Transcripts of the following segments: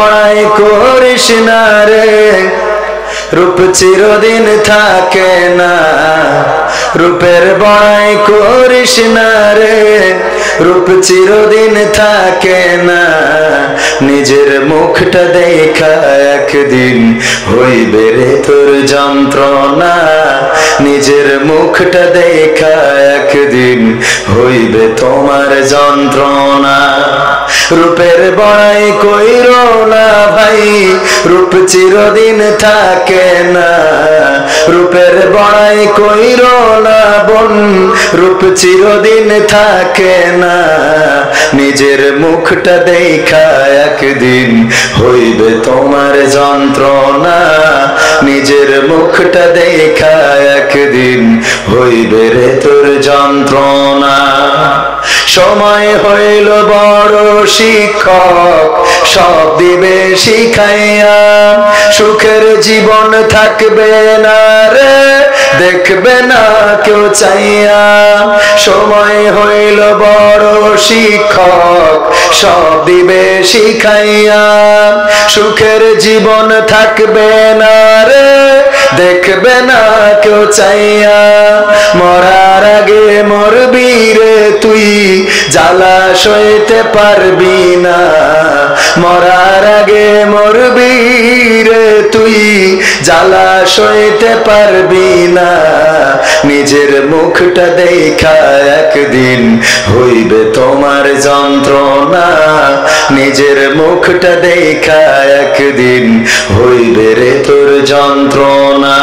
বড়াই করিস না রে, রূপ চিরদিন থাকে না। রূপের বড়াই করিস না রে, রূপ চিরদিন থাকে না। নিজের মুখটা দেখা একদিন হইবে রে তোর যন্ত্রণা। নিজের মুখটা দেখা একদিন হইবে তোমার যন্ত্রণা। রূপের বড়াই কইরো না ভাই, রূপ চিরদিন থাকে না। রূপের বড়াই কইরো না বোন, রূপ চিরদিন থাকে না। নিজের মুখটা দেখা একদিন হইবে তোমার যন্ত্রণা। নিজের মুখটা দেখা একদিন হইবে রে তোর যন্ত্রণা। সময় হইল বড় শিক্ষক, সব দিবে শিখাইয়া। সুখের জীবন থাকবে না রে, দেখবে না কেউ চাইয়া। সময় হইল বড় শিক্ষক, সব দিবে শিখাইয়া। সুখের জীবন থাকবে না রে, দেখবে না কেউ চাইয়া। মরার আগে মরবি রে তুই, জ্বালা সইতে পারবি না। মরার আগে মরবি রে তুই, জ্বালা সইতে পারবি না। নিজের মুখটা দেখা একদিন হইবে তোমার যন্ত্রণা। নিজের মুখটা দেখা একদিন হইবে রে তোর যন্ত্রণা।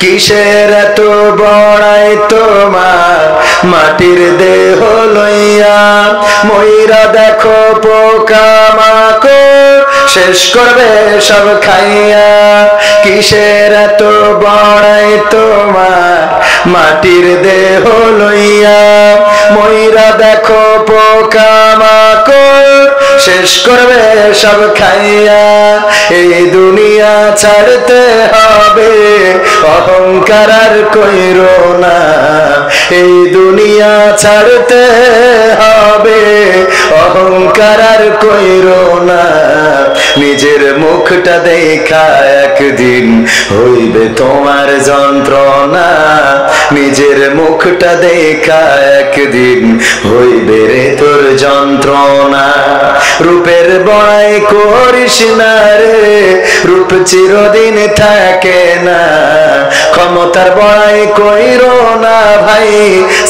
কিসের এত বড়াই তোমার, মাটির দেহ লইয়া। ময়রা দেখো পোকামাকড়, শেষ করবে সব খাইয়া। কিসের এত বড়াই তোমার, মাটির দেহ লইয়া। ময়রা দেখো পোকামাকড়, শেষ করবে সব খাইয়া। এই দুনিয়া ছাড়তে হবে, অহংকার আর কইরো না। এই দুনিয়া ছাড়তে হবে, অহংকার আর কইরো না। নিজের মুখটা দেখা একদিন হইবে তোমার যন্ত্রণা। নিজের মুখটা দেখা একদিন হইবে রে তোর যন্ত্রণা। রূপের বড়াই করিস না রে, রূপ চিরদিন থাকে না। ক্ষমতার বড়াই কইরো না ভাই,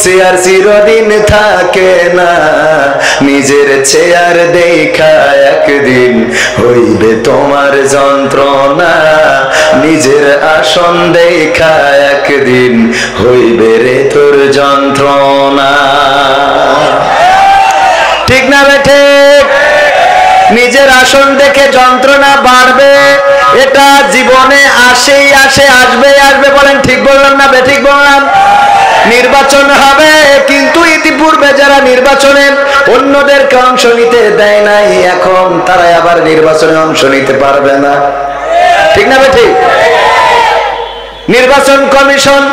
চেয়ার চিরদিন থাকে না। নিজের চেয়ার দেখা একদিন হইবে তোমার যন্ত্রণা। নিজের আসন দেখা একদিন হইবে রে তোর যন্ত্রণা। ঠিক না বেঠে? নিজের আসন দেখে যন্ত্রণা বাড়বে, এটা জীবনে আসেই আসে, আসবে আসবে। বলেন ঠিক বললাম না বেঠিক বললাম? নির্বাচন হবে, কিন্তু ইতিপূর্বে যারা নির্বাচনে অন্যদেরকে অংশ নিতে দেয় নাই, এখন তারা আবার নির্বাচনে অংশ নিতে পারবে না। ঠিক না বেঠিক? নির্বাচন কমিশন,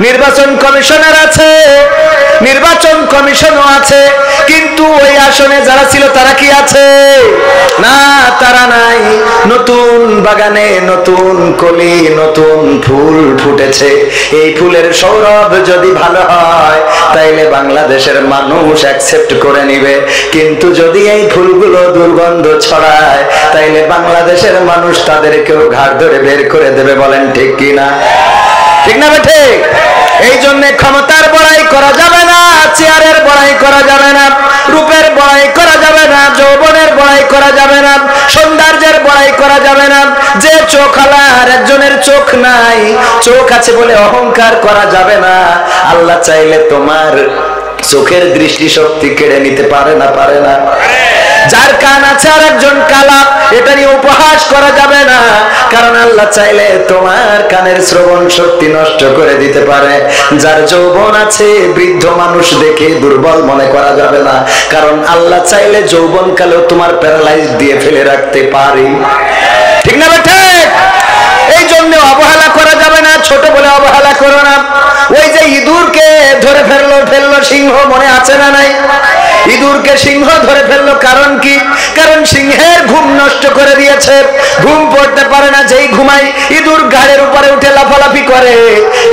নির্বাচন কমিশনার আছে, নির্বাচন কমিশনও আছে, কিন্তু ওই আসনে যারা ছিল তারা কি আছে? না, তারা নাই। নতুন বাগানে নতুন কলি, নতুন ফুল ফুটেছে। এই ফুলের সৌরভ যদি ভালো হয়, তাইলে বাংলাদেশের মানুষ অ্যাকসেপ্ট করে নিবে। কিন্তু যদি এই ফুলগুলো দুর্গন্ধ ছড়ায়, তাইলে বাংলাদেশের মানুষ তাদেরকেও ঘাড় ধরে বের করে দেবে। বলেন ঠিক কিনা? ঠিক না বেঠে? এই জন্য ক্ষমতার বড়াই করা যাবে না, চেয়ারের বড়াই করা যাবে না, রূপের বড়াই করা যাবে না, যৌবনের বড়াই করা যাবে না, সৌন্দর্যের বড়াই করা যাবে না। যে চোখ আলা আর একজনের চোখ নাই, চোখ আছে বলে অহংকার করা যাবে না। আল্লাহ চাইলে তোমার চোখের দৃষ্টি শক্তি কেড়ে নিতে পারে না? পারে না? যার কান আছে আর একজন কালা, এটা নিয়ে উপহাস করা যাবে না, কারণ আল্লাহ চাইলে তোমার কানের শ্রবণ শক্তি নষ্ট করে দিতে পারে। যার যৌবন আছে, বৃদ্ধ মানুষ দেখে দুর্বল মনে করা যাবে না, কারণ আল্লাহ চাইলে যৌবন কালেও তোমার প্যারালাইজ দিয়ে ফেলে রাখতে পারি। ঠিক না বেঠে? এই জন্য অবহেলা করা যাবে না, ছোট বলে অবহেলা করো না। ওই যে ইঁদুরকে ধরে ফেললো সিংহ, মনে আছে না নাই? ইঁদুরকে সিংহ ধরে ফেললো, কারণ কি? কারণ সিংহের ঘুম নষ্ট করে দিয়েছে, ঘুম পড়তে পারে না, যেই ঘুমাই ইঁদুর ঘাড়ের উপরে উঠে লাফালাফি করে,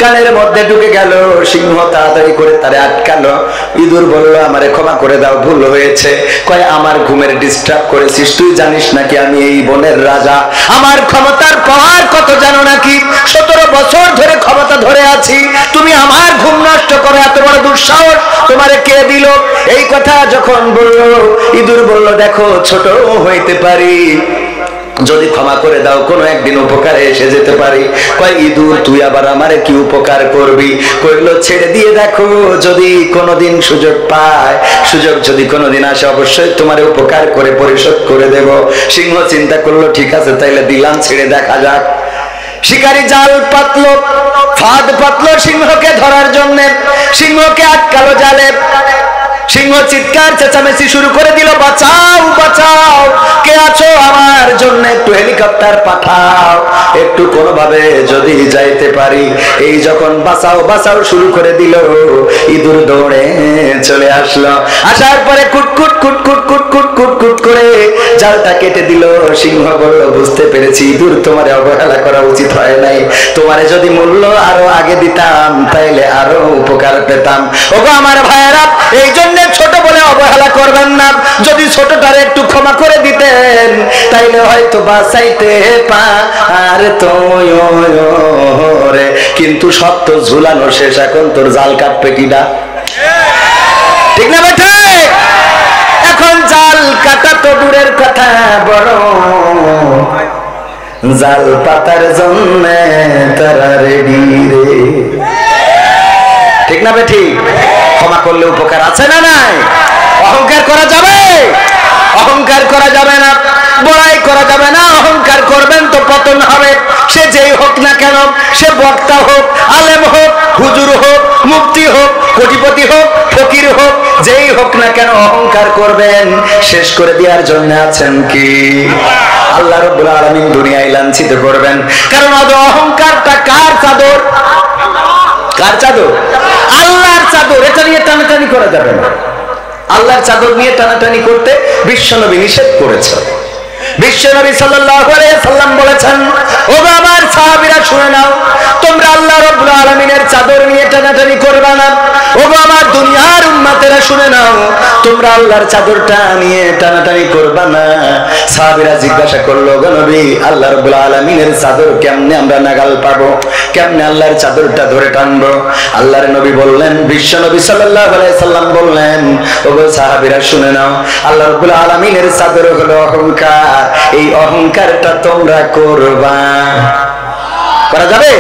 কানের মধ্যে ঢুকে গেল। সিংহ তাড়াতাড়ি করে তারে আটকালো। ইঁদুর বলল, আমারে ক্ষমা করে দাও, ভুল হয়েছে। কয়, আমার ঘুমের ডিস্টার্ব করেছিস, তুই জানিস নাকি আমি এই বনের রাজা? আমার ক্ষমতার পাওয়ার কত জানো নাকি? 17 বছর ধরে ক্ষমতা ধরে আছি, তুমি আমার ঘুম নষ্ট করো, এত বড় দুঃসাহস তোমারে কে দিল? এই কথা যখন বলল, ইঁদুর বলল, দেখো ছোট হইতে পারি, যদি ক্ষমা করে দাও কোনো একদিন উপকারে এসে যেতে পারি। কয়, ইঁদুর তুই আবার আমারে কি উপকার করবি? কইল, ছেড়ে দিয়ে দেখো, যদি কোনোদিন সুযোগ পায়, সুযোগ যদি কোনোদিন আসে, অবশ্যই তোমার উপকার করে পরিশোধ করে দেব। সিংহ চিন্তা করলো, ঠিক আছে তাইলে দিলাম, ছেড়ে দেখা যাক। শিকারী জাল পাতলো, ফাঁদ পাতলো সিংহকে ধরার জন্য, সিংহকে আটকালো জালে। সিংহ চিৎকার চেঁচামেচি শুরু করে দিল, বাঁচাও বাঁচাও, কে আছো আমার জন্য একটু হেলিকপ্টার পাঠাও, একটু কোনোভাবে যদি যাইতে পারি। এই যখন বাঁচাও বাঁচাও শুরু করে দিল, ইঁদুর দৌড়ে চলে আসলো। আসার পরে কুটকুট কুটকুট কুটকুট কুটকুট করে জালটা কেটে দিল। সিংহ বলল, বুঝতে পেরেছি ইঁদুর, তোমারে অবহেলা করা উচিত হয় নাই, তোমারে যদি মূল্য আরো আগে দিতাম তাইলে আরো উপকার পেতাম। ওগো আমার ভাইয়েরা, এই জন্য ছোট বলে অবহেলা করবেন না, যদি ছোটটারে একটু ক্ষমা করে দিতেন তাইলে হয়তো বাঁচাইতে পারতো রে। কিন্তু সত্য ঝুলানো শেষ, এখন তোর জাল কাটবে কিনা? ঠিক না বেঠে? এখন জাল কাটা তো দূরের কথা, বড় জাল পাতার জন্য তারা রেডি রে। ঠিক না বেঠি? ক্ষমা করলে উপকার আছে না নাই? অহংকার করা যাবে? অহংকার করা যাবে না, বড়াই করা যাবে না। অহংকার করবেন তো পতন হবে। সে যেই হোক না কেন, সে বক্তা হোক, আলেম হোক, হুজুর হোক, মুফতি হোক, কোটিপতি হোক, ফকির হোক, যেই হোক না কেন, অহংকার করবেন, শেষ করে দেওয়ার জন্য আছেন কি? আল্লাহ রাব্বুল আলামিন দুনিয়ায় লাঞ্ছিত করবেন। কারণ অহংকারটা কার চাদর? কার চাদর? আল্লাহর চাদর। এটা নিয়ে টানাটানি করা যাবে না। আল্লাহর চাদর নিয়ে টানাটানি করতে বিশ্বনবী নিষেধ করেছে। বিশ্বনবী সাল্লাল্লাহু আলাইহি সাল্লাম বলেছেন, ও আমার সাহাবীরা শুনে নাও, তোমরা আল্লাহ রাব্বুল আলামিনের চাদর নিয়ে টানাটানি করবে না। ও আমার দুনিয়ার উম্মতেরা শুনে নাও, তোমরা আল্লাহর চাদরটা নিয়ে টানাটানি করবে না। সাহাবীরা জিজ্ঞাসা করলো, গো নবী, আল্লাহ রাব্বুল আলামিনের চাদর কেমনে আমরা নাগাল পাবো, কেমনে আল্লাহর চাদরটা ধরে টানবো? আল্লাহর নবী বললেন, বিশ্বনবী সাল্লাল্লাহু আলাইহি সাল্লাম বললেন, ও গো সাহাবীরা শুনে নাও, আল্লাহ রাব্বুল আলামিনের চাদর হলো অহংকার। এই অহংকারটা তোমরা করবা। করা যাবে?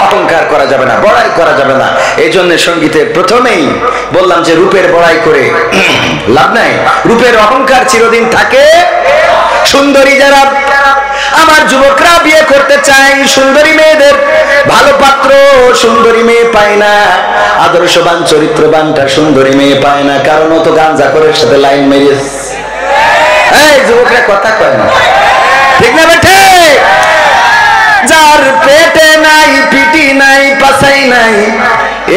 অহংকার করা যাবে না, বড়াই করা যাবে না। এই জন্য সঙ্গীতে প্রথমেই বললাম যে রূপের বড়াই করে লাভ নাই। রূপের অহংকার চিরদিন থাকে। সুন্দরী যারা আমার যুবকরা বিয়ে করতে চায়, সুন্দরী মেয়েদের ভালো পাত্র সুন্দরী মেয়ে পায় না, আদর্শবান চরিত্রবানটা সুন্দরী মেয়ে পায় না, কারণ ও তো গাঁজাখোরের সাথে লাইন মেরেছে। এই যুবকরা কথা কয় না, ঠিক না বেঠে? যার পেটে নাই, পিটি নাই, পাছাই নাই,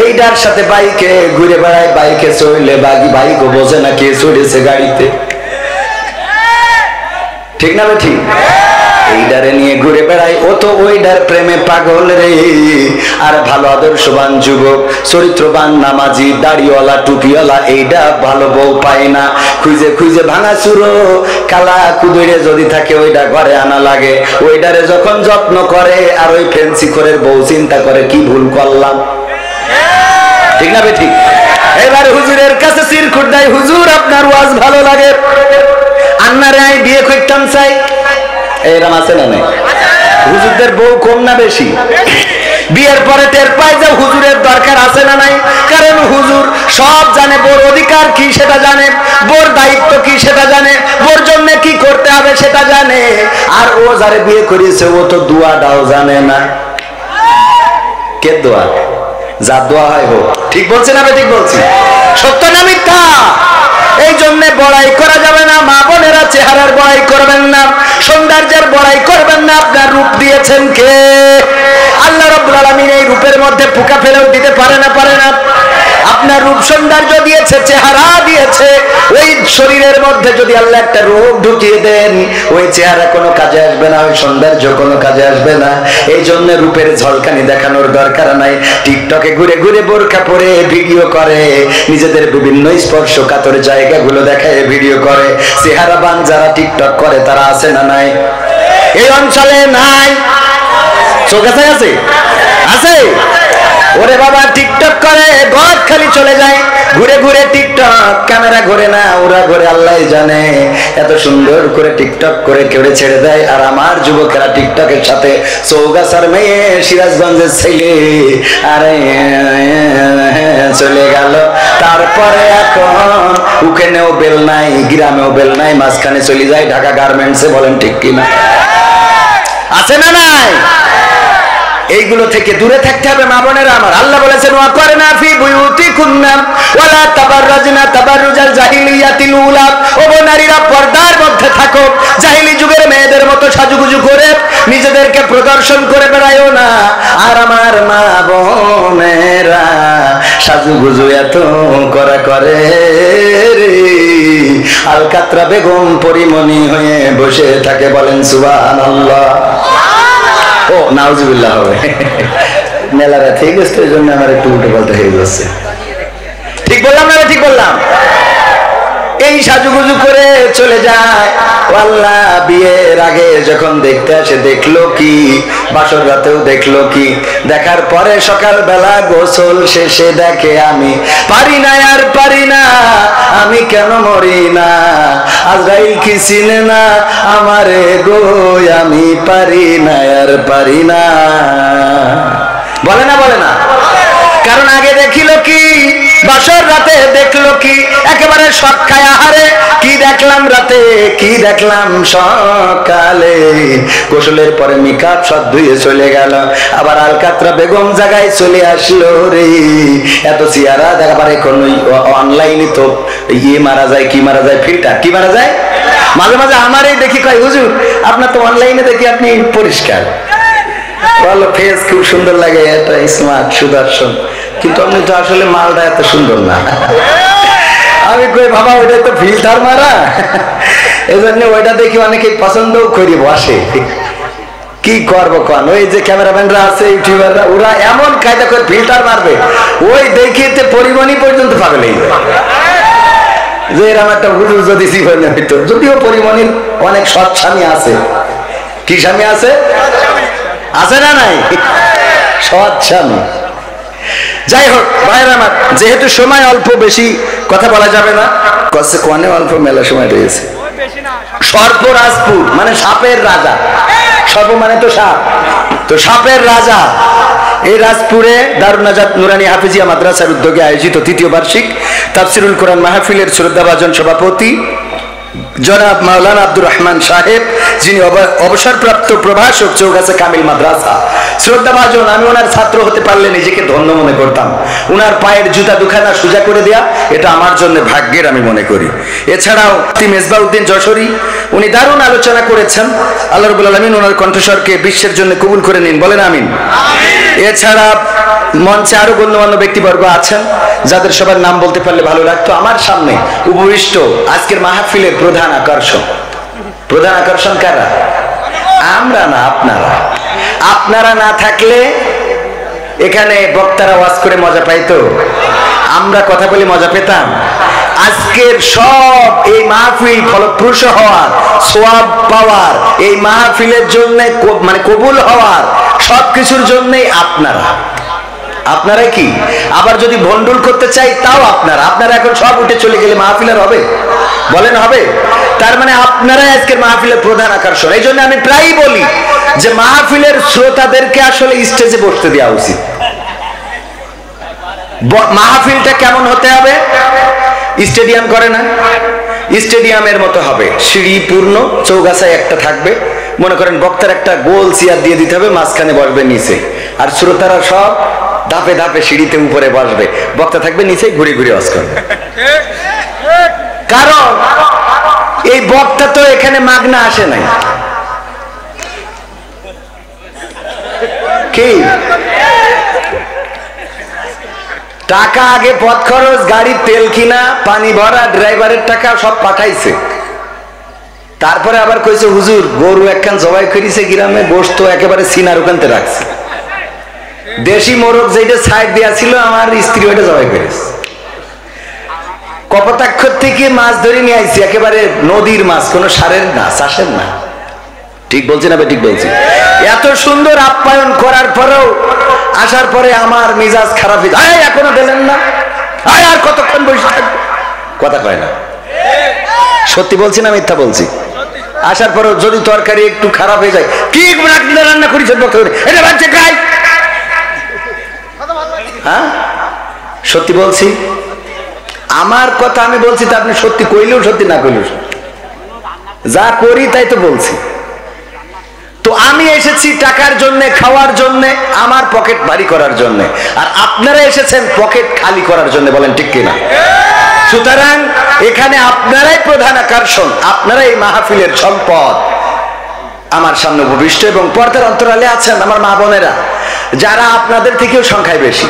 এইটার সাথে বাইকে ঘুরে বেড়ায়, বাইকে চড়লে বাইকও বোঝে না কে চড়েছে গাড়িতে। ঠিক না বেঠি? এইটারে নিয়ে ঘুরে বেড়াই, ও তো ওইটার প্রেমে পাগল রে। আর ভালো আদর্শবান যুবক, চরিত্রবান, নামাজি, দাড়িওয়ালা, টুপিওয়ালা, এইটা ভালো বউ পায় না। খুঁজে খুঁজে ভাঙা চুরো কালা কুদুরে যদি থাকে, ওইটা ঘরে আনা লাগে। ওইটারে যখন যত্ন করে, আর ওই ফেন্সি করে বউ চিন্তা করে কি ভুল করলাম। ঠিক না বেঠি? এবার হুজুরের কাছে চিরকুট দেয়, হুজুর আপনার ওয়াজ ভালো লাগে, আন্নারে আই বিয়ে করতাম চাই। এরকম আছে না নাই? হুজুরদের বউ কম না বেশি? বিয়ের পরে টের পাই যে হুজুরের দরকার আছে না নাই। কারণ হুজুর সব জানে, বোর অধিকার কি সেটা জানে, বোর দায়িত্ব কি সেটা জানে, বোর জন্য কি করতে হবে সেটা জানে। আর ও যারে বিয়ে করেছে, ও তো দোয়াটাও জানে না। কে দোয়া? যা দোয়া হয় হোক। ঠিক বলছে না? ঠিক বলছি? সত্য না মিথ্যা? এই জন্য বড়াই করা যাবে না। মা বোনেরা চেহারার বড়াই করবেন না, সৌন্দর্যের বড়াই করবেন না। আপনার রূপ দিয়েছেন কে? আল্লাহ রাব্বুল আলামিন এই রূপের মধ্যে পোকা ফেলেও দিতে পারে না, পারে না। আপনার রূপ সৌন্দর্য দিয়েছে, চেহারা দিয়েছে, ওই শরীরের মধ্যে যদি আল্লাহ একটা রোগ ঢুকিয়ে দেন, ওই চেহারা কোনো কাজে আসবে না, ওই সৌন্দর্য কোনো কাজে আসবে না। এই জন্য রূপের ঝলকানি দেখানোর দরকার নাই। টিকটকে ঘুরে ঘুরে বোরকা পরে ভিডিও করে, নিজেদের বিভিন্ন স্পর্শকাতর জায়গাগুলো দেখায় ভিডিও করে। চেহারাবান যারা টিকটক করে তারা আছে না নাই? এই অঞ্চলে নাই? চোখ আছে? আছে আছে। ওরে বাবা, টিকটক করে গদ খালি চলে যায়, ঘুরে ঘুরে টিকটক, ক্যামেরা ঘুরে না, ওরা ঘুরে আল্লাহ জানে। এত সুন্দর করে টিকটক করে কেড়ে ছেড়ে দেয়। আর আমার যুবকেরা টিকটকের সাথে চৌগাছার মেয়ে, সিরাজগঞ্জের ছেলে, আরে চলে গেল। তারপরে এখন ওখানেও বেল নাই, গ্রামেও বেল নাই, মাঝখানে চলে যায় ঢাকা গার্মেন্টসে। বলেন ঠিক কিনা? আছে না নাই? এইগুলো থেকে দূরে থাকতে হবে মা বোনেরা আমার। আল্লাহ বলেছেন ওয়াকারনা ফি বুয়ুতিকুন্না ওয়ালা তাবাররাজনা তাবাররুজাল জাহিলিয়াতিল উলা। ও নারীরা পর্দার মধ্যে থাকো, জাহিলি যুগের মেয়েদের মতো সাজুগুজু করে নিজেদেরকে প্রদর্শন করে বেড়ায়ও না। আর আমার মা বোনেরা সাজুগুজু এত করা করে রে, আলকাতরা বেগম পরিমণি হয়ে বসে থাকে। বলেন সুবহানাল্লাহ। ও নাউজুবিল্লাহ হবে। মেলা রাত হয়ে গেছে, এই জন্য আমার একটু উল্টো পাল্টা হয়ে যাচ্ছে। ঠিক বললাম না? ঠিক বললাম? এই সাজুগুজু করে চলে যায়। আল্লাহ বিয়ের আগে যখন দেখতে আসে দেখলো কি, বাসর রাতেও দেখলো কি, দেখার পরে সকালবেলা গোসল শেষে দেখে আমি পারি না, আর পারি না, আমি কেন মরি না, আজরাইল কি চিনে না আমারে গো, আমি পারি না, আর পারি না। বলে না? বলে না? কারণ আগে দেখিল কি, বাসর রাতে দেখলো কি, একেবারে সব খায়। আহারে কি দেখলাম রাতে, কি দেখলাম সকালে। গোসলের পরে মেকআপ সব ধুয়ে চলে গেল, আবার আলকাতরা বেগম জায়গায় চলে আসলো রে। এত চেহারা দেখাবার এখন অনলাইনে তো ইয়ে মারা যায়, কি মারা যায়, ফিল্টার কি মারা যায়। মাঝে মাঝে আমারই দেখি কয় হুজুর আপনার তো অনলাইনে দেখি আপনি পরিষ্কার, ভালো ফেস, খুব সুন্দর লাগে, এটা স্মার্ট সুদর্শন, কিন্তু আপনি তো আসলে মালটা এত সুন্দর না। আমি কই বাবা ওইটা তো ফিল্টার মারা, এই জন্য ওইটা দেখি অনেকে পছন্দও করি বসে। কি করবো কন, ওই যে ক্যামেরাম্যানরা আছে, ইউটিউবাররা, ওরা এমন কায়দা করে ফিল্টার মারবে, ওই দেখিতে পরিমণি পর্যন্ত পাগল হয়ে যায় যে এরকম একটা হুজুর যদি জীবনে হইতো। যদিও পরিমণির অনেক সৎ স্বামী আছে। কি স্বামী আছে? আছে না নাই? সৎ স্বামী। যাই হোক ভাইয়ের আমার, যেহেতু সময় অল্প, বেশি কথা বলা যাবে না, কোনে অল্প, মেলা সময় রয়েছে। সর্পরাজপুর মানে সাপের রাজা, সর্প মানে তো সাপ, তো সাপের রাজা। এই রাজপুরে দারুন নাজাত নুরানি হাফিজিয়া মাদ্রাসার উদ্যোগে আয়োজিত তৃতীয় বার্ষিক তাফসিরুল কোরআন মাহফিলের শ্রদ্ধাভাজন সভাপতি জনাব মাওলানা আব্দুর রহমান সাহেব, যিনি অবসরপ্রাপ্ত প্রভাষক চৌগাছা কামিল মাদ্রাসা, শ্রদ্ধাভাজন। আমি ওনার ছাত্র হতে পারলে নিজেকে ধন্য মনে করতাম। ওনার পায়ের জুতা দুখানা সোজা করে দেয়া, এটা আমার জন্য ভাগ্যের আমি মনে করি। এছাড়াও মেজবাউদ্দিন যশোরী, উনি দারুণ আলোচনা করেছেন। আল্লাহ রাব্বুল আলামিন ওনার কণ্ঠস্বরকে বিশ্বের জন্য কবুল করে নিন, বলেন আমিন। এছাড়া মঞ্চে আরো গণ্যমান্য ব্যক্তিবর্গ আছেন, যাদের সবার নাম বলতে পারলে ভালো লাগতো। আমার সামনে উপবিষ্ট আজকের মাহফিলের প্রধান আকর্ষণ। প্রধান আকর্ষণ কারা? আমরা না, আপনারা। আপনারা না থাকলে এখানে বক্তারা ওয়াজ করে মজা পাইতো, আমরা কথা বলে মজা পেতাম। আজকের সব এই মাহফিল ফলপ্রসূ হওয়ার, সওয়াব পাওয়ার, এই মাহফিলের জন্য মানে কবুল হওয়ার, সবকিছুর জন্যই আপনারা। আপনারা কি আবার যদি ভন্ডুল করতে চাই তাও আপনারা। আপনারা এখন সব উঠে চলে গেলে মাহফিল আর হবে? বলেন হবে? তার মানে আপনারাই আজকের মাহফিলের প্রধান আকর্ষণ। এই জন্য আমি প্রায়ই বলি যে মাহফিলের শ্রোতাদেরকে আসলে স্টেজে বসতে দেওয়া উচিত। মাহফিলটা কেমন হতে হবে? স্টেডিয়াম করে না, স্টেডিয়ামের মতো হবে, সিঁড়ি পূর্ণ, চৌগাছায় একটা থাকবে, মনে করেন বক্তার একটা গোল চেয়ার দিয়ে দিতে হবে, মাঝখানে বসবে নিচে, আর শ্রোতারা সব ধাপে ধাপে সিঁড়িতে উপরে বসবে, বক্তা থাকবে নিচে, ঘুরে ঘুরে ওয়াজ করবে। কারণ এই বক্তা তো এখানে মাগনা আসে নাই। কি টাকা আগে পথ খরচ, গাড়ির তেল কিনা, পানি ভরা, ড্রাইভারের টাকা সব পাঠাইছে। তারপরে আবার কইছে হুজুর গরু একখান জবাই করেছে গ্রামে, গোশত একেবারে সিনার ওখানতে রাখছে, দেশি মোরগ যেটা সাইড দেওয়া ছিল আমার স্ত্রী ওইটা জবাই করেছে। কপোতাক্ষর থেকে মাছ ধরে নিয়ে আইছি, একেবারে নদীর মাছ, কোনো সারের না, চাষের না। ঠিক বলছি না? ঠিক বলছি। এত সুন্দর আপ্যায়ন করার পরেও আসার পরে আমার মিজাজ খারাপ হয়ে যায়, এখনো দিলেন না, আর কতক্ষণ বসে থাকবে, কথা কয় না। সত্যি বলছি না মিথ্যা বলছি? আসার পরেও যদি তরকারি একটু খারাপ হয়ে যায়, কি রান্না করেছেন এটা বাচ্চা খাই, হ্যাঁ সত্যি বলছি। আমার কথা আমি বলছি, তা আপনি সত্যি কইলেও সত্যি, না কইলেও যা করি তাই তো বলছি। তো আমি এসেছি টাকার জন্য, খাওয়ার জন্য, আমার পকেট ভারী করার জন্য, আর আপনারা এসেছেন পকেট খালি করার জন্য, বলেন ঠিক কিনা? সুতরাং এখানে আপনারাই প্রধান আকর্ষণ, আপনারাই এই মাহফিলের সম্পদ। আমার সামনে ভবিষ্যৎ এবং পর্দার অন্তরালে আছেন আমার মা বোনেরা, যারা আপনাদের থেকেও সংখ্যায় বেশি।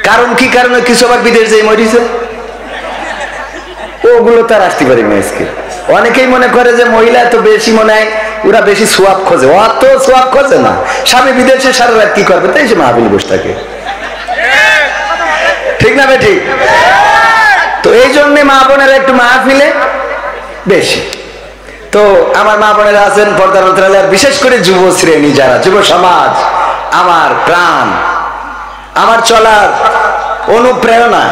কারণ কি? কারণে কিছু আবার বিদেশ যেয়ে মরিছে, ওগুলো তার আসতে পারি না। অনেকেই মনে করে যে মহিলা তো বেশি, মনে হয় ওরা বেশি সোয়াব খোঁজে, অত সোয়াব খোঁজে না। স্বামী বিদেশে সারা রাত কি করবে, তাই সে মাহফিল বসে থাকে, ঠিক না ঠিক? তো এই জন্য মা বোনেরা একটু মাহফিলে বেশি। তো আমার মা বোনেরা আছেন পর্দার অন্তরালে, আর বিশেষ করে যুব শ্রেণী যারা, যুব সমাজ আমার প্রাণ, আমার চলার অনুপ্রেরণা।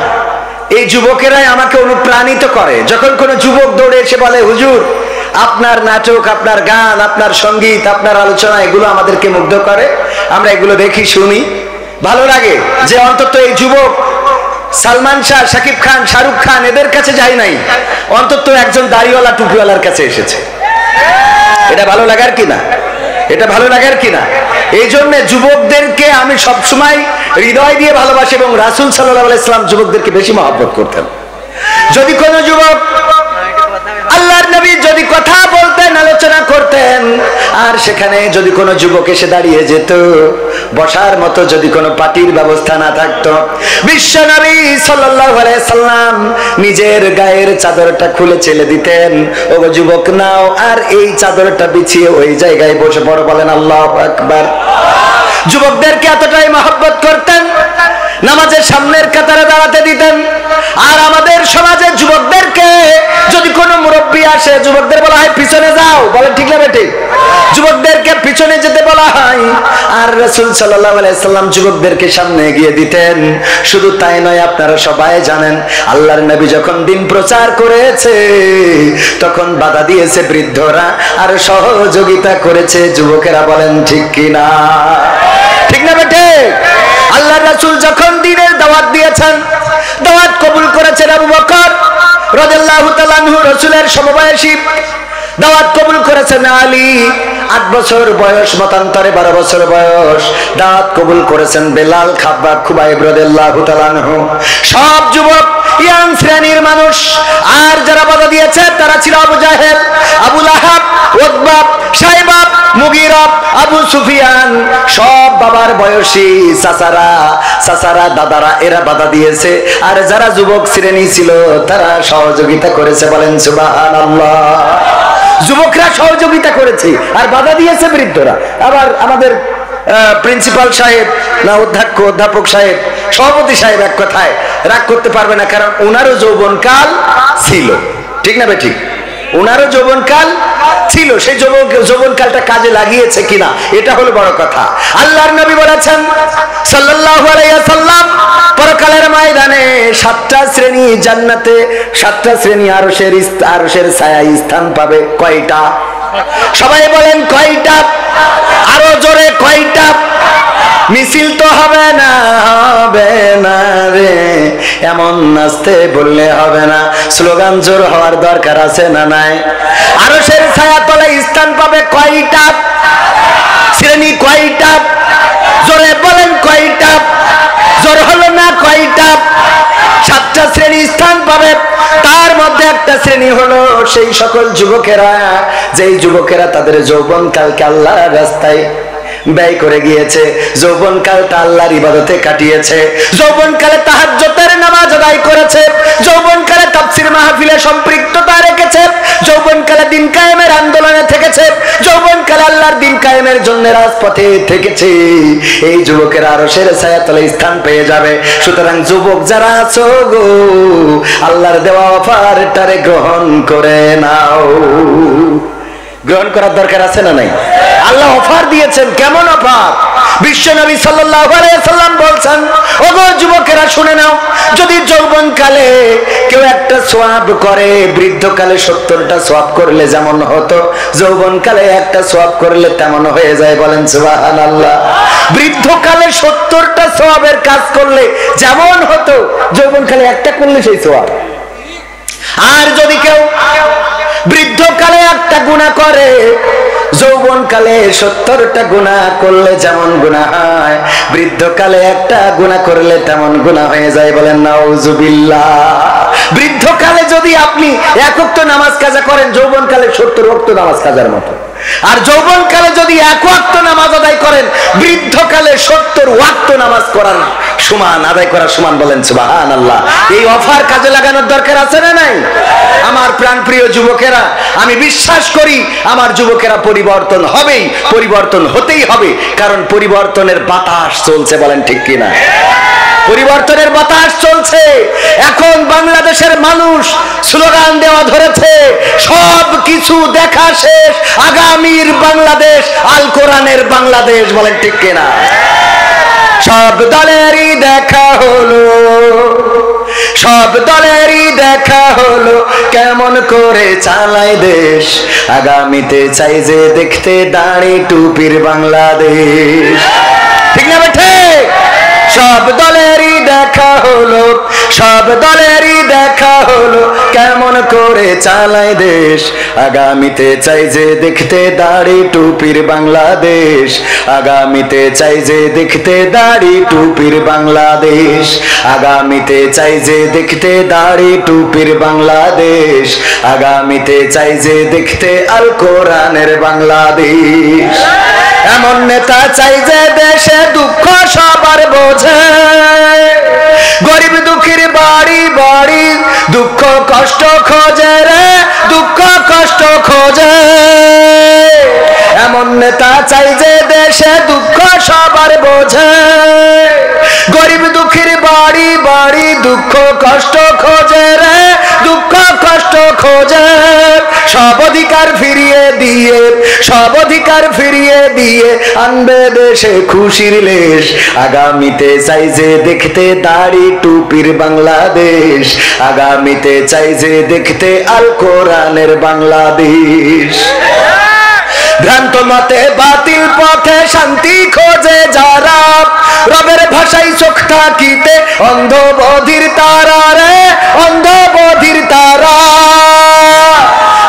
এই যুবকেরাই আমাকে অনুপ্রাণিত করে। যখন কোনো যুবক দৌড়ে এসে বলে হুজুর আপনার নাটক, আপনার গান, আপনার সঙ্গীত, আপনার আলোচনা এগুলো আমাদেরকে মুগ্ধ করে, আমরা এগুলো দেখি, শুনি, ভালো লাগে যে অন্তত এই যুবক সালমান শাহ, শাকিব খান, শাহরুখ খান এদের কাছে যায় নাই, অন্তত একজন দাড়িওয়ালা টুপিওয়ালার কাছে এসেছে। এটা ভালো লাগার কিনা? এটা ভালো লাগার কিনা? এই জন্য যুবকদেরকে আমি সবসময় হৃদয় দিয়ে ভালোবাসি, এবং রাসূল সাল্লাল্লাহু আলাইহি ওয়াসাল্লাম যুবকদেরকে বেশি মহব্বত করতেন। যদি কোনো যুবক, আল্লাহর নবী যদি কথা বলতেন, আলোচনা করতেন, আর সেখানে যদি কোনো যুবক এসে দাঁড়িয়ে যেত, বসার মতো যদি কোনো পাটির ব্যবস্থা না থাকতো, বিশ্ব নবী সাল্লাল্লাহু আলাইহি সাল্লাম নিজের গায়ের চাদরটা খুলে ছেড়ে দিতেন, ও যুবক নাও, আর এই চাদরটা বিছিয়ে ওই জায়গায় বসে পড়ো, বলেন আল্লাহু আকবার। যুবকদেরকে এতটাই মহব্বত করতেন, নামাজের সামনের কাতারে দাঁড়াতে দিতেন। আর আমাদের সমাজের যুবকদেরকে যদি কোনো মুরব্বী আসে, যুবকদের বলা হয় পিছনে যাও, বলেন ঠিক না ঠিক? যুবকদেরকে পিছনে যেতে বলা হয়, আর রাসূল সাল্লাল্লাহু আলাইহি সাল্লাম যুবকদেরকে সামনে এগিয়ে দিতেন। শুধু তাই নয়, আপনারা সবাই জানেন আল্লাহর নবী যখন দিন প্রচার করেছে, তখন বাধা দিয়েছে বৃদ্ধরা, আর সহযোগিতা করেছে যুবকেরা, বলেন ঠিক কিনা? ঠিক না বেটে? আল্লাহর রাসূল যখন দ্বীনের দাওয়াত দিয়েছেন, দাওয়াত কবুল করেছেন আবু বকর রাদিয়াল্লাহু তাআলা আনহু, রাসূলের সমবয়সী। দাওয়াত কবুল করেছেন আলী, 8 বছর বয়স, মতান্তরে 12 বছর বয়স। দাওয়াত কবুল করেছেন বেলাল, খাব্বাব, খুবাইব রাদিয়াল্লাহু তাআলা আনহু। সব যুবক, ইয়াং শ্রেণীর মানুষ। আর যারা বাধা দিয়েছে তারা ছিল আবু জাহেল, আবু লাহাব, উতবা, শাইবা, মুগীরা, আবু সুফিয়ান, সব বাবার বয়সী চাচারা, দাদারা, এরা বাধা দিয়েছে। আর যারা যুবক শ্রেণী ছিল তারা সহযোগিতা করেছে, বলেন সুবহানাল্লাহ। যুবকরা সহযোগিতা করেছে আর বাধা দিয়েছে বৃদ্ধরা। আবার আমাদের প্রিন্সিপাল সাহেব, না অধ্যাপক সাহেব, সভাপতি সাহেব এক কথায় রাগ করতে পারবে না, কারণ ওনারও যৌবনকাল ছিল, ঠিক না ভাই? ঠিক, ওনারও যৌবনকাল ছিল, সেই যৌবনকালটা কাজে লাগিয়েছে কিনা, এটা হলো বড় কথা। আল্লাহর নবী বলেছেন সাল্লাল্লাহু আলাইহি ওয়াসাল্লাম, পরকালের ময়দানে 7টা শ্রেণী জান্নাতে, 7টা শ্রেণী আরশের ছায়ায় স্থান পাবে। কয়টা? সবাই বলেন কয়টা? আরো জোরে কয়টা? মিছিল তো হবে না, হবে না রে, এমন নাচতে বললে হবে না, স্লোগান জোর হওয়ার দরকার আছে না নাই? আরশের ছায়া তলায় স্থান পাবে কয়টা শ্রেণী? কয়টা? জোরে বলেন কয়টা? জোর হলো না, কয়টা? 7টা শ্রেণী স্থান পাবে। তার মধ্যে একটা শ্রেণী হলো সেই সকল যুবকেরা, যেই যুবকেরা তাদের যৌবনকালকে আল্লাহর রাস্তায় ব্যয় করে গিয়েছে, যৌবনকালটা আল্লাহর ইবাদতে কাটিয়েছে, যৌবনকালে তাহাজ্জুদের নামাজ আদায় করেছে, যৌবনকালে তাফসীর মাহফিলে সম্পৃক্ততা রেখেছে, যৌবনকালে দিন কায়েমের আন্দোলনে থেকেছে, যৌবনকালে আল্লাহর দিন কায়েমের জন্য রাজপথে থেকেছে, এই যুবকের আরশের ছায়াতলে স্থান পেয়ে যাবে। সুতরাং যুবক যারা আছো গো, আল্লাহর দেওয়া অফারটারে গ্রহণ করে নাও। গ্রহণ করার দরকার আছে না নাই? আল্লাহ অফার দিয়েছেন, কেমন অফার? বিশ্বনবী সাল্লাল্লাহু আলাইহি ওয়াসাল্লাম বলছেন, ওগো যুবকেরা শুনে নাও, যদি যৌবনকালে কেউ একটা সওয়াব করে, বৃদ্ধকালে 70টা সওয়াব করলে যেমন হতো, যৌবনকালে একটা সওয়াব করলে তেমন হয়ে যায়। বলেন সুবহানাল্লাহ। বৃদ্ধকালে 70টা সওয়াবের কাজ করলে যেমন হতো, যৌবনকালে একটা করলে সেই সওয়াব। আর যদি কেউ বৃদ্ধকালে একটা গুনাহ করে, যৌবনকালে 70টা গুনাহ করলে যেমন গুনাহ হয়, বৃদ্ধকালে একটা গুনাহ করলে তেমন গুনাহ হয়ে যায়। বলেন নাউজুবিল্লাহ। বৃদ্ধকালে যদি আপনি 1 ওয়াক্ত নামাজ কাজা করেন, যৌবনকালে 70 ওয়াক্ত নামাজ কাজার মতো। আর যৌবনকালে যদি 1 ওয়াক্ত নামাজ আদায় করেন, বৃদ্ধকালে 70 ওয়াক্ত নামাজ করার সমান, আদায় করার সমান। বলেন সুবহানাল্লাহ। এই অফার কাজে লাগানোর দরকার আছে না নাই? আমার প্রাণপ্রিয় যুবকেরা, আমি বিশ্বাস করি আমার যুবকেরা পরিবর্তন হবেই, পরিবর্তন হতেই হবে, কারণ পরিবর্তনের বাতাস চলছে। বলেন ঠিক কিনা? পরিবর্তনের বাতাস চলছে। এখন বাংলাদেশের মানুষ স্লোগান দেওয়া ধরেছে, সব কিছু দেখা শেষ, আগামীর বাংলাদেশ আল কোরআনের বাংলাদেশ। বলেন ঠিক কিনা? সব দলেরই দেখা হলো, সব দলেরই দেখা হলো, কেমন করে চালায় দেশ, আগামীতে চাই যে দেখতে দাড়ি টুপির বাংলাদেশ। ঠিক না বেঠে? সব দলেরই দেখা হলো, সব দলেরই দেখা হলো, কেমন করে চালায় দেশ, আগামীতে চাই যে দেখতে দাড়ি টুপির বাংলাদেশ, আগামীতে চাই যে দেখতে দাড়ি টুপির বাংলাদেশ, আগামীতে চাই যে দেখতে দাড়ি টুপির বাংলাদেশ, আগামীতে চাই যে দেখতে আল কোরআনের বাংলাদেশ। এমন নেতা চাই যে দেশে দুঃখ সবার বোঝে, গরিব দুঃখীর বাড়ি বাড়ি দুঃখ কষ্ট খোঁজে রে, দুঃখ কষ্ট খোঁজে। এমন নেতা চাই যে দেশে দুঃখ সবার বোঝে, গরিব দুঃখীর বাড়ি বাড়ি দুঃখ কষ্ট খোঁজে রে, দুঃখ কষ্ট খোঁজে। সব অধিকার ফিরিয়ে দিয়ে, সব অধিকার ফিরিয়ে দিয়ে আনবে দেশে খুশির লেশ, আগামীতে চাই যে দেখতে দাড়ি টুপির বাংলাদেশ, আগামীতে চাই যে দেখতে আল কোরআনের বাংলাদেশ। ভ্রান্ত মতে বাতিল পথে শান্তি খোঁজে যারা, রবের ভাষায় চোখ থাকিতে অন্ধ বধির তারা রে, অন্ধ বধির তারা।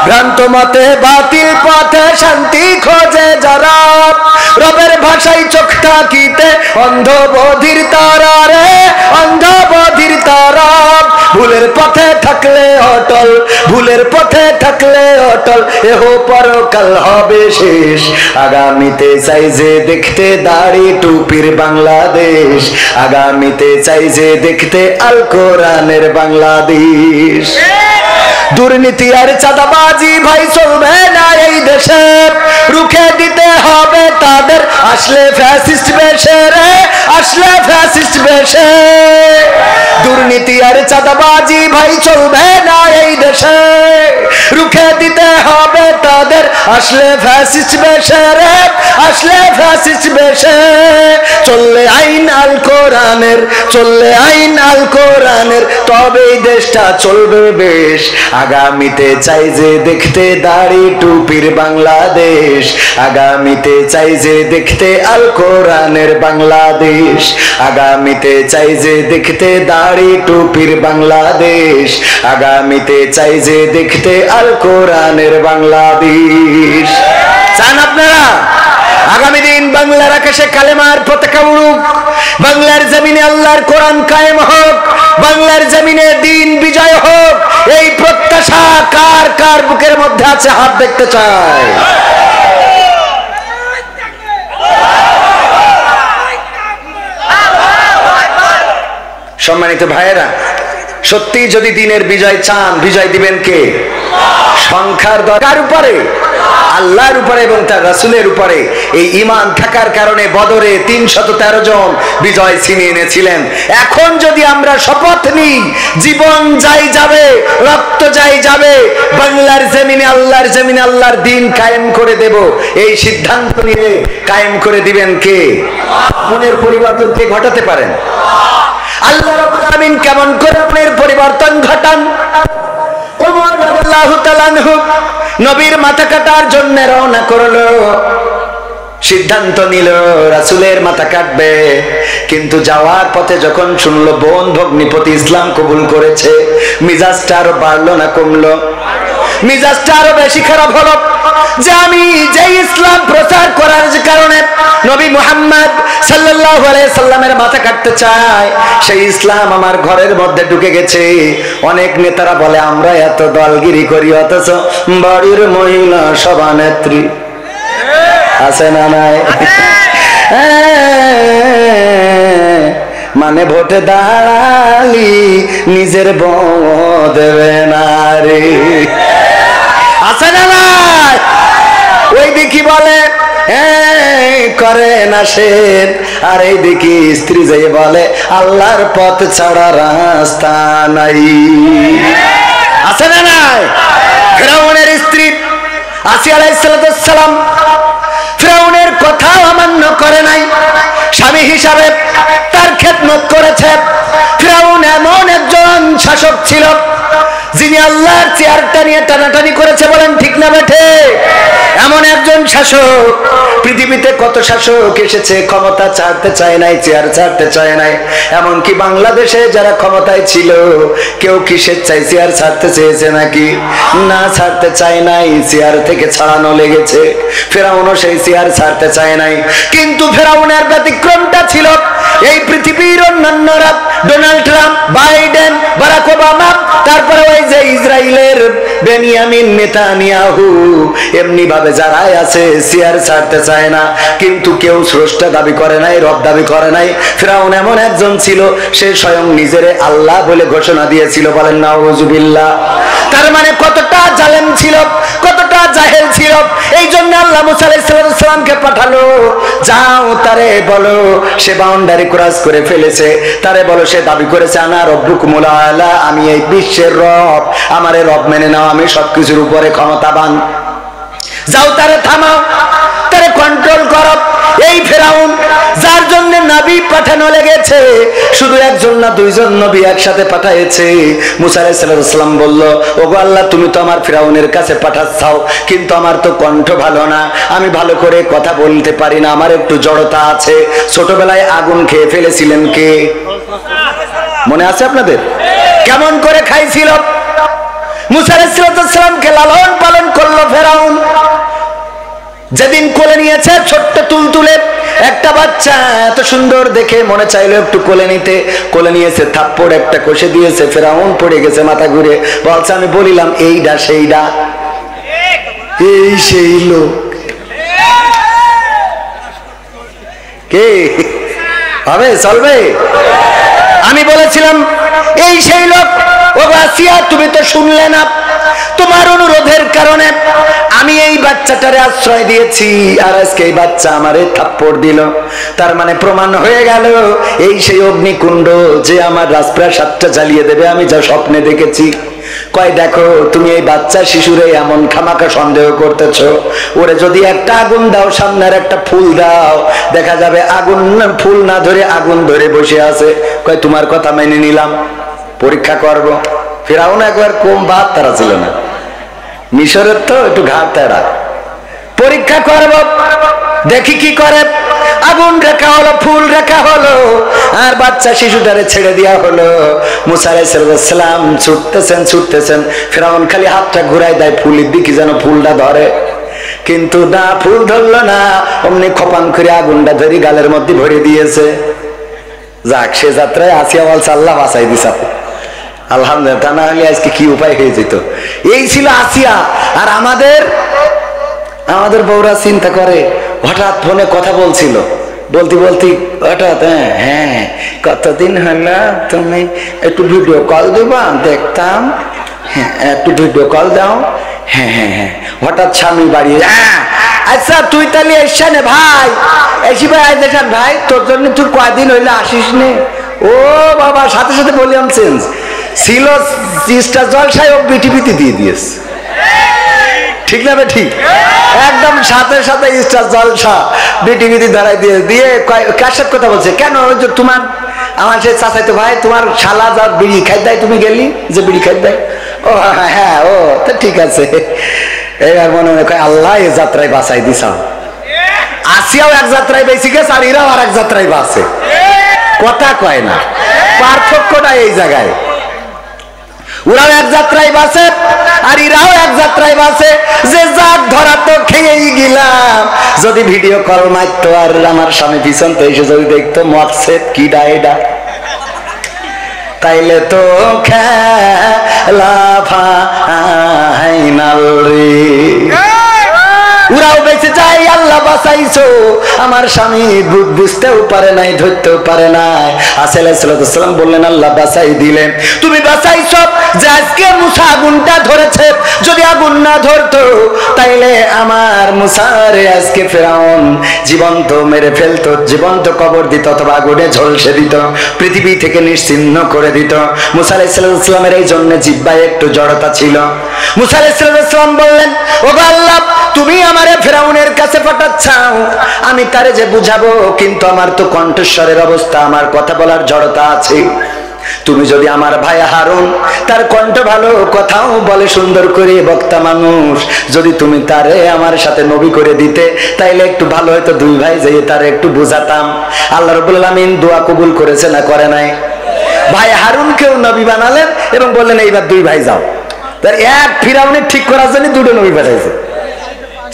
ভ্রান্ত মতে বাতিল পথে শান্তি খোঁজে যারা, রবের ভাষায় চোখ থাকিতে অন্ধ বধির তারা রে, অন্ধ বধির তারা। ভুলের পথে থাকলে অটল, ভুলের পথে থাকলে অটল, এহ পরকাল হবে শেষ, আগামীতে চাই যে দেখতে দাড়ি টুপির বাংলাদেশ, আগামীতে চাই যে দেখতে আল কোরআনের বাংলাদেশ। দুর্নীতি আর চাঁদাবাজি ভাই চলবে না এই দেশে, রুখে দিতে হবে তাদের আসলে ফ্যাসিস্ট বেশে রে, আসলে ফ্যাসিস্ট বেশে। দুর্নীতি আর চাঁদাবাজি ভাই চলবে না এই দেশে, রুখে দিতে হবে তাদের আসলে ফ্যাসিস্ট বেশে রে, আসলে ফ্যাসিস্ট বেশে। চললে আইন আল কোরআনের, চললে আইন আল কোরআনের, তবেই দেশটা চলবে বেশ, আগামীতে চাই যে দেখতে দাড়ি টুপির বাংলাদেশ, আগামীতে চাই যে দেখতে আল কোরআনের বাংলাদেশ, আগামীতে চাই যে দেখতে দাড়ি টুপির বাংলাদেশ, আগামীতে চাই যে দেখতে আল কোরআনের বাংলাদেশ। চান আপনারা আগামী দিন বাংলার আকাশে কালেমার পতাকা উড়ুক, বাংলার জমিনে আল্লাহর কোরআন কায়েম হোক, বাংলার জমিনে দিন বিজয় হোক, এই প্রত্যাশা কার কার বুকের মধ্যে আছে? হাত দেখতে চাই। সম্মানিত ভাইয়েরা, সত্যি যদি দিনের বিজয় চান, বিজয় দিবেন কে? সংখ্যার দরকার উপরে, আল্লাহর উপরে এবং তার রাসূলের উপরে। এই ঈমান থাকার কারণে বদরে 313 জন বিজয় ছিনিয়ে এনেছিলেন। এখন যদি আমরা শপথ নিই, জীবন যাই যাবে, রক্ত যাই যাবে, বাংলার জমিনে আল্লাহর জমিনে আল্লাহর দ্বীন কায়েম করে দেব, এই সিদ্ধান্ত নিয়ে কায়েম করে দিবেন কে? মনের পরিবর্তন কে ঘটাতে পারেন? আল্লাহ রাব্বুল আলামিন কেমন করে মনের পরিবর্তন ঘটান? ওমর রাদিয়াল্লাহু তাআলা আনহু নবীর মাথা কাটার জন্য রওনা করলো, সিদ্ধান্ত নিল রাসূলের মাথা কাটবে। কিন্তু যাওয়ার পথে যখন শুনলো বোন ভগ্নিপতি ইসলাম কবুল করেছে, মিজাজটা আরো বাড়লো না কমলো? মিজাজটা আরো বেশি খারাপ হলো যে আমি যে ইসলাম প্রচার করার কারণে নবী মুহাম্মদ সাল্লাল্লাহু আলাইহি সাল্লামের মাথা কাটতে চাই, সেই ইসলাম আমার ঘরের মধ্যে ঢুকে গেছে। অনেক নেতারা বলে আমরা এত দলগিরি করি, অথচ বাড়ির মহিলা সভানেত্রী আছে না নাই? মানে ভোটে দাঁড়ালি নিজের বউ দেবে না রে, আছে না নাই? ওই দেখি বলে করে না সে, আর এই দেখি স্ত্রী যে বলে আল্লাহর পথ ছাড়া রাস্তা নাই, আছে না নাই? ফিরআউনের স্ত্রী আসিয়া আলাইহিস সালাম ফিরআউনের কথা অমান্য করে নাই, স্বামী হিসাবে তার খেদমত করেছে। ফিরআউন এমন একজন শাসক ছিল যিনি আল্লাহর চেয়ারটা নিয়ে টানাটানি করেছে, বলেন ঠিক না বেঠে? এমন একজন শাসক, পৃথিবীতে কত শাসক এসেছে, ক্ষমতা ছাড়তে চায় নাই, চেয়ার ছাড়তে চায় নাই। এমনকি বাংলাদেশে যারা ক্ষমতায় ছিল, কেউ কি স্বেচ্ছায় চেয়ার ছাড়তে চেয়েছে নাকি? না, ছাড়তে চায় নাই, চেয়ার থেকে ছাড়ানো লেগেছে। ফিরআউনও সেই চেয়ার ছাড়তে চায় নাই। কিন্তু ফিরআউনের ব্যতিক্রমটা ছিল, এই পৃথিবীর অন্যান্যরা, Donald Trump, Biden, Barack Obama, তারপরে ওই যে ইসরায়েলের বেনিয়ামিন নেতানিয়াহু, এমনি ভাবে যারাই আছে চেয়ার ছাড়তে চায় না। কিন্তু কেউ স্রষ্টা দাবি করে নাই, রব দাবি করে নাই। ফিরআউন এমন একজন ছিল, সে স্বয়ং নিজেরে আল্লাহ বলে ঘোষণা দিয়েছিল, বলেন নাউজুবিল্লাহ। তার মানে কতটা জালেম ছিল, কতটা জাহেল ছিল। এই জন্য আল্লাহ মুসা আলাইহিস সালামকে পাঠালো, যাও তারে বলো সে বাউন্ডারি ক্রস করে ফেলেছে, তারে বলো সে দাবি করেছে আনা রব্বুকুমুল আলা, আমি এই বিশ্বের রব, আমারে রব মেনে নাও, আমি সবকিছুর উপরে ক্ষমতাবান। যাও তারে থামাও, তারে কন্ট্রোল করো। এই ফিরআউন যার জন্য নবী পাঠানো লেগেছে, শুধু একজন না দুইজন নবী একসাথে পাঠাইছে। মুসা আলাইহিস সালাম বলল, ওগো আল্লাহ, তুমি তো আমার ফিরআউনের কাছে পাঠাচ্ছাও, কিন্তু আমার তো কণ্ঠ ভালো না, আমি ভালো করে কথা বলতে পারি না, আমার একটু জড়তা আছে। ছোটবেলায় আগুন খেয়ে ফেলেছিলেন কে? মনে আছে আপনাদের? কেমন করে খাইছিল? মুসা আলাইহিস সালামকে লালন পালন করলো ফিরআউন। যেদিন কোলে নিয়েছে ছোট্ট তুলতুলে একটা বাচ্চা, এত সুন্দর দেখে মনে চাইলো একটু কোলে নিতে, কোলে নিয়েছে, থাপ্পড় একটা কষে দিয়েছে, ফিরআউন পড়ে গেছে, মাথা ঘুরে বলছে আমি বলিলাম এইডা সেইডা, এই সেই লোক কে হবে? চলবে? আমি বলেছিলাম এই সেই লোক। ও আসিয়া, তুমি তো শুনলে না, তোমার অনুরোধের কারণে আমি এই বাচ্চাটারে আশ্রয় দিয়েছি, আর আজকে এই বাচ্চা আমারে থাপ্পড় দিল। তার মানে প্রমাণ হয়ে গেল এই সেই অগ্নিকুণ্ড যে আমার রাজপ্রাসাদটা জ্বালিয়ে দেবে, আমি যা স্বপ্নে দেখেছি। কয় দেখো, তুমি এই বাচ্চা শিশুরে এমন খামাকা সন্দেহ করতেছ, ওরে যদি একটা আগুন দাও, সামনের একটা ফুল দাও, দেখা যাবে আগুন ফুল না ধরে আগুন ধরে বসে আছে। কয় তোমার কথা মেনে নিলাম, পরীক্ষা করব। ফিরআউন একবার কম বাদ তারা ছিল না, মিশরের তো একটু ঘাট তারা। পরীক্ষা করব, দেখি কি করে। আগুন রেখা হলো, ফুল রেখা হলো, আর বাচ্চা শিশুটারে ছেড়ে দেওয়া হলো। মুসা আলাইহিস সালাম ছুটতেছেন, ফিরআউন খালি হাতটা ঘুরাই দেয় ফুলের দিকে যেন ফুলটা ধরে, কিন্তু না, ফুল ধরলো না। অমনি খপান করে আগুনটা ধরে গালের মধ্যে ভরে দিয়েছে। যাক, সে যাত্রায় আসিয়া বলছে আল্লাহ বাঁচাই দিছা, আলহামদুলিল্লাহ, তা না হলে আজকে কি উপায় হয়ে যেত। এই ছিল আসিয়া। আর আমাদের বউরা চিন্তা করে, হঠাৎ ফোনে কথা বলছিল, বলতে বলতে হঠাৎ হ্যাঁ কতদিন হলো তুমি একটু ভিডিও কল দিবা দেখতাম, হ্যাঁ একটু ভিডিও কল দাও, হ্যাঁ হ্যাঁ হ্যাঁ। হঠাৎ স্বামী বাড়ি, আচ্ছা তুই তাহলে এসছে না ভাই, এসি ভাই দেখান ভাই তোর জন্য তুই কয়দিন হইলে আসিস নে। ও বাবা, সাথে সাথে ভলিউম চেঞ্জ ছিল, স্টার জলসায় ও বিটিভিতে দিয়ে দিয়েছে। ঠিক না ঠিক? একদম সাথে সাথে স্টার জলসা বিটিভিতে দাঁড়াই দিয়ে দিয়ে কার সাথে কথা বলছে, কেন তোমার আমার সে চাচাইতো ভাই তোমার শালা যা বিড়ি খাই দেয় তুমি গেলি যে বিড়ি খাই দেয়, ও হ্যাঁ ও তো ঠিক আছে। এবার মনে মনে কয় আল্লাহ এ যাত্রায় বাঁচাই দিছাও। আসিয়াও এক যাত্রায় বেশি গেছে আর এরাও আর এক যাত্রায় বাঁচে, কথা কয় না, পার্থক্যটা এই জায়গায়। ওরাও এক যাত্রায় বাসে আর এরাও এক যাত্রায় বাসে, যে যাক ধরা তো খেয়েই গেলাম। যদি ভিডিও কল মারতো আর আমার স্বামী পিছন তো এসে যদি দেখতো মরছে কি ডাইডা, তাইলে তো খেলা ফাইনাল রে। ওরাও বেঁচে যায়, আল্লাহ বাঁচাইছো। আমার স্বামী বুঝতেও পারে নাই, ধরতেও পারে নাই। আসিয়া আলাইহিস সালাম বললেন আল্লাহ বাঁচাই দিলেন, তুমি বাঁচাইছো যে আজকে মুসা আগুনটা ধরেছে, যদি আগুন না ধরতো তাইলে আমার মুসারে আজকে ফেরাউন জীবন্ত মেরে ফেলতো, জীবন্ত কবর দিত অথবা আগুনে ঝলসে দিত, পৃথিবী থেকে নিশ্চিহ্ন করে দিত। মুসা আলাইহিস সালামের এই জন্য জিহ্বায় একটু জড়তা ছিল। মুসা আলাইহিস সালাম বললেন, ওগো আল্লাহ তুমি আমারে ফেরাউনের কাছে পাঠাচ্ছাও, আমি তারে যে বুঝাবো, কিন্তু আমার তো কণ্ঠস্বরের অবস্থা, আমার কথা বলার জড়তা আছে। তুমি যদি আমার ভাই হারুন, তার কণ্ঠ ভালো, কথাও বলে সুন্দর করে, বক্তা মানুষ, যদি তুমি তারে আমার সাথে নবী করে দিতে তাইলে একটু ভালো হতো, দুই ভাই যেয়ে তারে একটু বুঝাতাম। আল্লাহ রাব্বুল আলামিন দোয়া কবুল করেছে না করে নাই? ভাই হারুনকেও নবী বানালেন এবং বললেন এইবার দুই ভাই যাও। তার এক ফিরাউনের ঠিক করার জন্য দুটো নবী পাঠাইছে।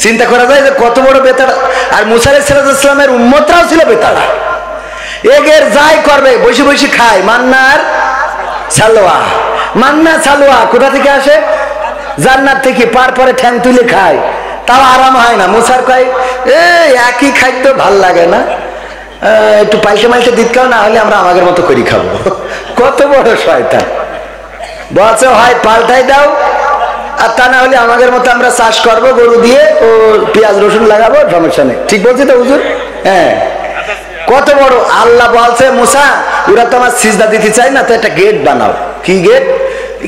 চিন্তা করা যায় যে কত বড় বেতাড়া। আর মুসা আলাইহিস সালামের উম্মতরাও ছিল বেতাড়া, এগের যাই করবে বসে বসে খায় মান্নার সালোয়া। মান্না সালোয়া কোথা থেকে আসে? জান্নাত থেকে, পার পরে ঠ্যাং তুলে খায়, তাও আরাম হয় না। মুসার কয় একই খাদ্য ভাল লাগে না, একটু পাল্টে মাল্টে দিত খাও, না হলে আমরা আমাদের মতো করি খাবো। কত বড় শয়তান, বলছে হয় পাল্টাই দাও, আর তা না হলে আমাদের মতো আমরা চাষ করবো গরু দিয়ে, ও পেঁয়াজ রসুন লাগাবো, সমস্যা নেই। ঠিক বলছি তো হুজুর? হ্যাঁ, কত বড়। আল্লাহ বলছে মুসা ওরা তো আমার সিজদা দিতে চাই না, তো একটা গেট বানাও। কি গেট?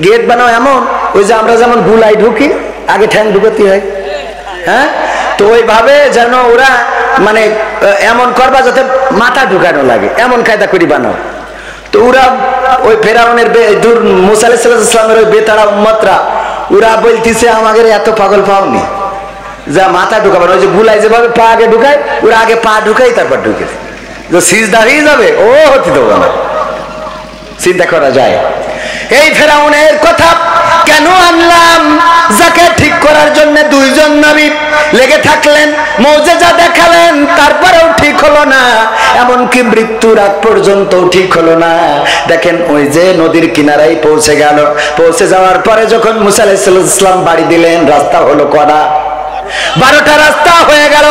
গেট বানাও এমন, ওই যে আমরা যেমন গুলাই ঢুকি আগে ঠ্যাং ঢুকাতে হয়, হ্যাঁ, তো ওইভাবে যেন ওরা মানে এমন করবা যাতে মাথা ঢুকানো লাগে, এমন কায়দা করি বানাও। তো ওরা ওই ফেরাউনের মুসা আলাইহিস সালামের ওই বেতাড়া উম্মতরা ওরা বলতেছে আমাদের এত পাগল পাওনি যা মাথা ঢুকাবে, ওই যে গুলাই যেভাবে পা আগে ঢুকায়, ওরা আগে পা ঢুকাই তারপর ঢুকে সিজদা হয়ে যাবে, ও হতে দেবো না। চিন্তা করা যায়। এই ফেরাউনের কথা কেন আনলাম? যাকে ঠিক করার জন্য দুইজন নবী লেগে থাকলেন, মুজিজা দেখালেন, তারপরেও ঠিক হলো না, এমনকি মৃত্যুর আগ পর্যন্ত ঠিক হলো না। দেখেন ওই যে নদীর কিনারায় পৌঁছে গেল, পৌঁছে যাওয়ার পরে যখন মুসা আলাইহিস সালাম বাড়ি দিলেন, রাস্তা হলো কড়া, 12টা রাস্তা হয়ে গেল।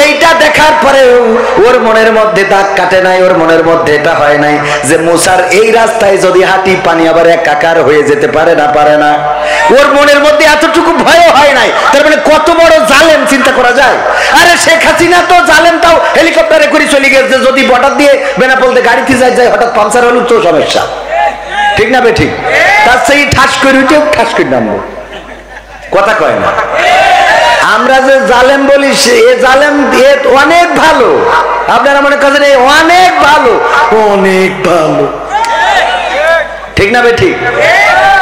এইটা দেখার পরে ওর মনের মধ্যে দাগ কাটে নাই, ওর মনের মধ্যে এটা হয় নাই যে মুসার এই রাস্তায় যদি হাঁটি পানি আবার একাকার হয়ে যেতে পারে না, পারে না। ওর মনের মধ্যে এতটুকু ভয় হয় নাই। তার মানে কত বড় জালেম, চিন্তা করা যায়। আরে শেখ হাসিনা তো জালেম, তাও হেলিকপ্টারে করে চলে গেছে, যদি বর্ডার দিয়ে বেনাপোলতে গাড়িতে যায় হঠাৎ পাংচার হলো তো সমস্যা, ঠিক না বে ঠিক? তার সেই ঠাস করে উঠে ঠাস করে নামবো, কথা কয় না। আমরা যে জালেম বলি এ জালেম অনেক ভালো, আপনারা মনে করেন অনেক ভালো, অনেক ভালো, ঠিক না বে ঠিক?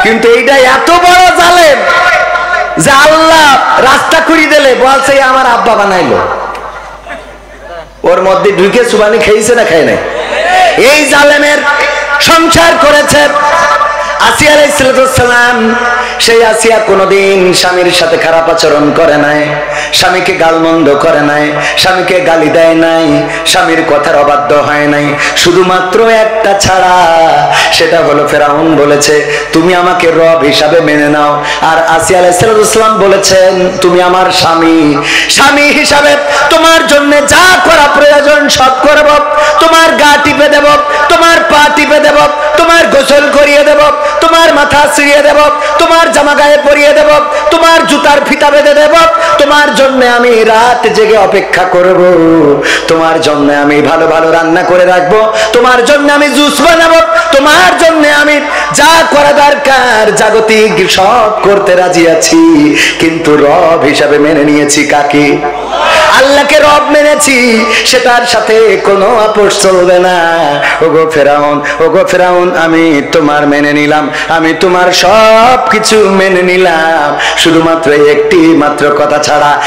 কিন্তু এইটা এত বড় জালেম যে আল্লাহ রাস্তা করে দিলে বলছে আমার আব্বা বানাইলো, ওর মধ্যে ঢুকে সুবানি খেয়েছে না খায় নাই? এই জালেমের সংসার করেছে আসিয়া আলাইহিস সালাম। সেই আসিয়া কোনোদিন স্বামীর সাথে খারাপ আচরণ করে নাই, স্বামীকে গালমন্দ করে নাই, স্বামীকে গালি দেয় নাই, স্বামীর কথার অবাধ্য হয় নাই, শুধুমাত্র একটা ছাড়া, সেটা হলো ফেরাউন বলেছে তুমি আমাকে রব হিসাবে মেনে নাও, আর আসিয়া আলাইহিস সালাম বলেছেন তুমি আমার স্বামী, স্বামী হিসাবে তোমার জন্য যা করা প্রয়োজন সব করব, তোমার গা টিপে দেব, তোমার পা টিপে দেব, তোমার গোসল করিয়ে দেব, তোমার মাথা ছিঁড়িয়ে দেব, তোমার জামা গায়ে পরিয়ে দেব, তোমার জুতার ফিতা বেঁধে দেব, তোমার জন্য আমি রাত জেগে অপেক্ষা করব, তোমার জন্য আমি ভালো ভালো রান্না করে রাখবো, তোমার জন্য আমি জুস বানাবো, তোমার জন্য আমি যা করা দরকার জাগতিক সব করতে রাজি আছি। কিন্তু রব হিসাবে মেনে নিয়েছি কাকে? আল্লাহকে রব মেনেছি, সেটার সাথে কোনো আপোষ চলবে না। ওগো ফেরাউন, ওগো ফেরাউন, আমি তোমার মেনে নিলাম, আমি তোমার সব কিছু মেনে নিলাম, শুধুমাত্র একটি মাত্র কথা ছাড়া।